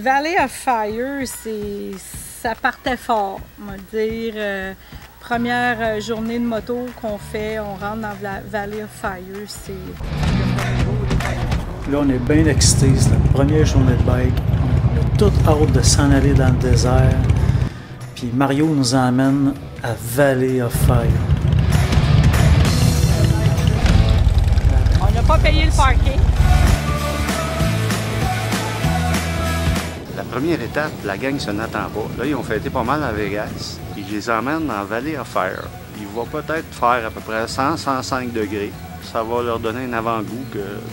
Valley of Fire, ça partait fort, on va dire. Première journée de moto qu'on fait, on rentre dans la Valley of Fire, c'est... Là, on est bien excités, c'est la première journée de bike. On a toute hâte de s'en aller dans le désert. Puis Mario nous emmène à Valley of Fire. On n'a pas payé le parking. La première étape, la gang se n'attend pas. Là, ils ont fêté pas mal à Vegas. Ils les emmènent dans Valley of Fire. Ils vont peut-être faire à peu près 100-105 degrés. Ça va leur donner un avant-goût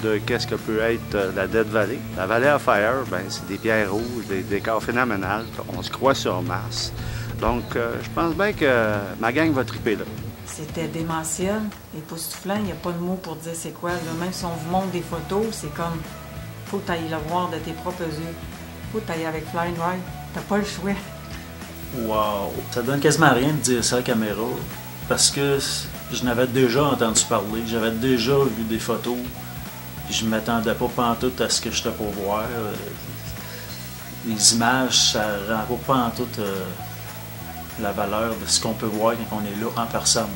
de qu'est-ce que peut être la Death Valley. La Valley of Fire, ben, c'est des pierres rouges, des décors phénoménaux. On se croit sur Mars. Donc, je pense bien que ma gang va triper là. C'était démentiel, époustouflant. Il n'y a pas de mots pour dire c'est quoi. Là, même si on vous montre des photos, c'est comme, faut que tu ailles le voir de tes propres yeux. Faut que tu ailles avec Flying Ride. T'as pas le choix. Wow! Ça donne quasiment rien de dire ça à la caméra, parce que je n'avais déjà entendu parler, j'avais déjà vu des photos, puis je ne m'attendais pas pantoute à ce que j'étais pour voir. Les images, ça ne rend pas pantoute la valeur de ce qu'on peut voir quand on est là en personne.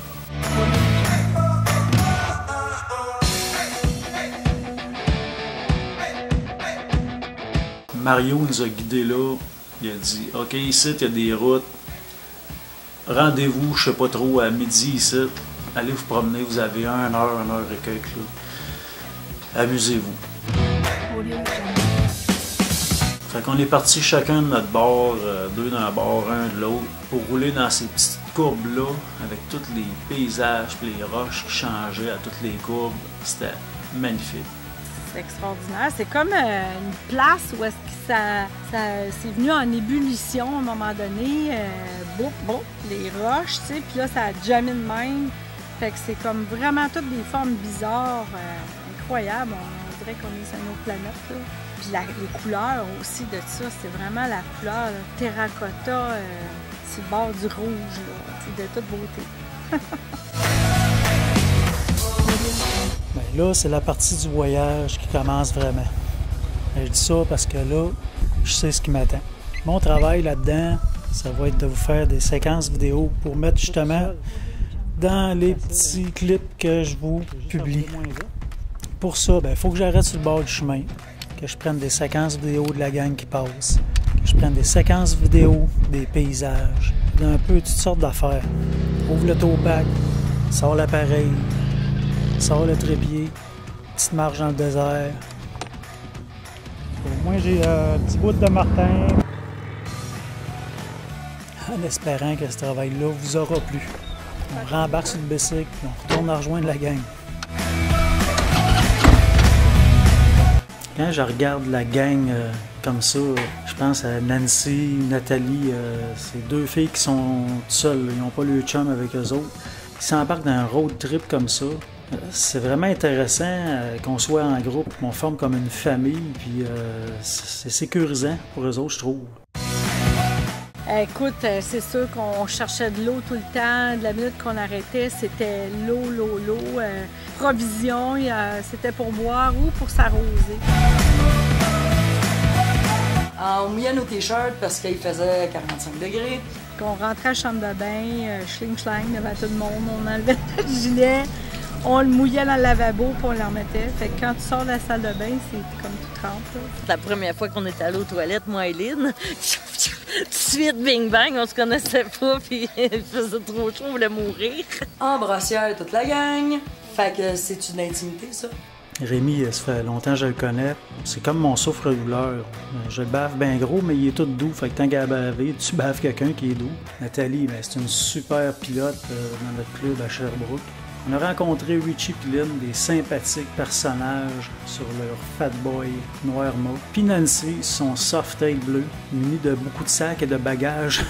Mario nous a guidés là. Il a dit, OK, ici, il y a des routes. Rendez-vous, je sais pas trop, à midi ici. Allez vous promener, vous avez 1 heure et quelques. Amusez-vous. Fait qu'on est partis chacun de notre bord, deux d'un bord, un de l'autre, pour rouler dans ces petites courbes-là, avec tous les paysages et les roches qui changeaient à toutes les courbes. C'était magnifique. C'est extraordinaire. C'est comme une place où est-ce que c'est venu en ébullition à un moment donné. Les roches, tu sais, puis là, ça a jamais de même. Fait que c'est comme vraiment toutes des formes bizarres, incroyables. On dirait qu'on est sur une autre planète, là. Puis les couleurs aussi de ça, c'est vraiment la couleur là, terracotta, c'est le bord du rouge, là. C'est de toute beauté. Bien là, c'est la partie du voyage qui commence vraiment. Je dis ça parce que là, je sais ce qui m'attend. Mon travail là-dedans, ça va être de vous faire des séquences vidéo pour mettre justement dans les petits clips que je vous publie. Pour ça, il faut que j'arrête sur le bord du chemin, que je prenne des séquences vidéo de la gang qui passe, que je prenne des séquences vidéo des paysages, d'un peu toutes sortes d'affaires. Ouvre le tow-pack, sors l'appareil, sors le trépied, petite marche dans le désert. Au moins j'ai un petit bout de martin. En espérant que ce travail-là vous aura plu. On rembarque sur le bicycle et on retourne à rejoindre la gang. Quand je regarde la gang comme ça, je pense à Nancy, Nathalie, c'est deux filles qui sont seules, ils n'ont pas le chum avec eux autres. Ils s'embarquent dans un road trip comme ça. C'est vraiment intéressant qu'on soit en groupe, qu'on forme comme une famille, puis c'est sécurisant pour eux autres, je trouve. Écoute, c'est sûr qu'on cherchait de l'eau tout le temps. De la minute qu'on arrêtait, c'était l'eau. Provision, c'était pour boire ou pour s'arroser. On mouillait nos t-shirts parce qu'il faisait 45 degrés. Quand on rentrait à la chambre de bain, schling-schlang devant tout le monde, on enlevait notre gilet, on le mouillait dans le lavabo puis on le remettait. Fait que quand tu sors de la salle de bain, c'est comme tout trempe. C'est la première fois qu'on est allé aux toilettes, moi et Lynn. Tout de suite, bing bang, on se connaissait pas, puis il faisait trop chaud, on voulait mourir. En brassière, toute la gang. Fait que c'est une intimité, ça. Rémi, ça fait longtemps que je le connais. C'est comme mon souffre-douleur. Je le bave bien gros, mais il est tout doux. Fait que tant qu'à baver, tu baves quelqu'un qui est doux. Nathalie, c'est une super pilote dans notre club à Sherbrooke. On a rencontré Richie et Lynn, des sympathiques personnages sur leur Fat Boy noir mauve. Puis Nancy, son Softail bleu, muni de beaucoup de sacs et de bagages.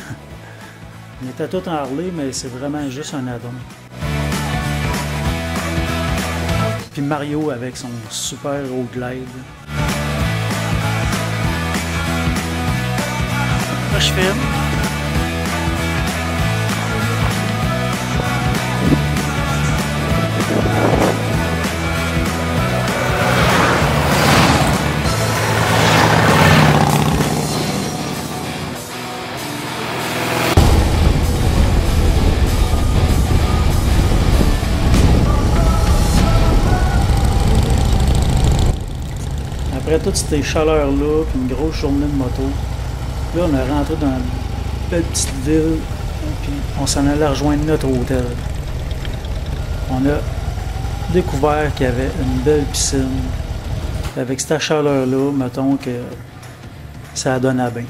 On était tous en Harley, mais c'est vraiment juste un addon. Puis Mario avec son super Road Glide. Là, je filme. toutes ces chaleurs-là, puis une grosse journée de moto. Là, on est rentré dans une belle petite ville, puis on s'en allait rejoindre notre hôtel. On a découvert qu'il y avait une belle piscine. Avec cette chaleur-là, mettons que ça donnait bien.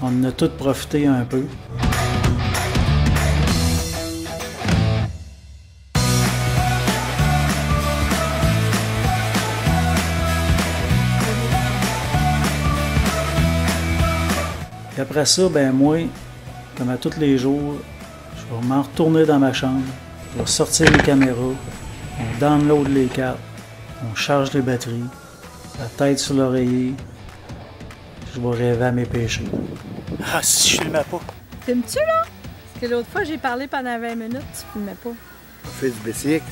On en a tous profité un peu. Et après ça, ben moi, comme à tous les jours, je vais m'en retourner dans ma chambre, je vais sortir les caméras, on download les cartes, on charge les batteries, la tête sur l'oreiller, je vais rêver à mes péchés. Ah, si je filmais pas! Filmes-tu, là? Parce que l'autre fois, j'ai parlé pendant 20 minutes, tu filmais pas. On fait du bicycle.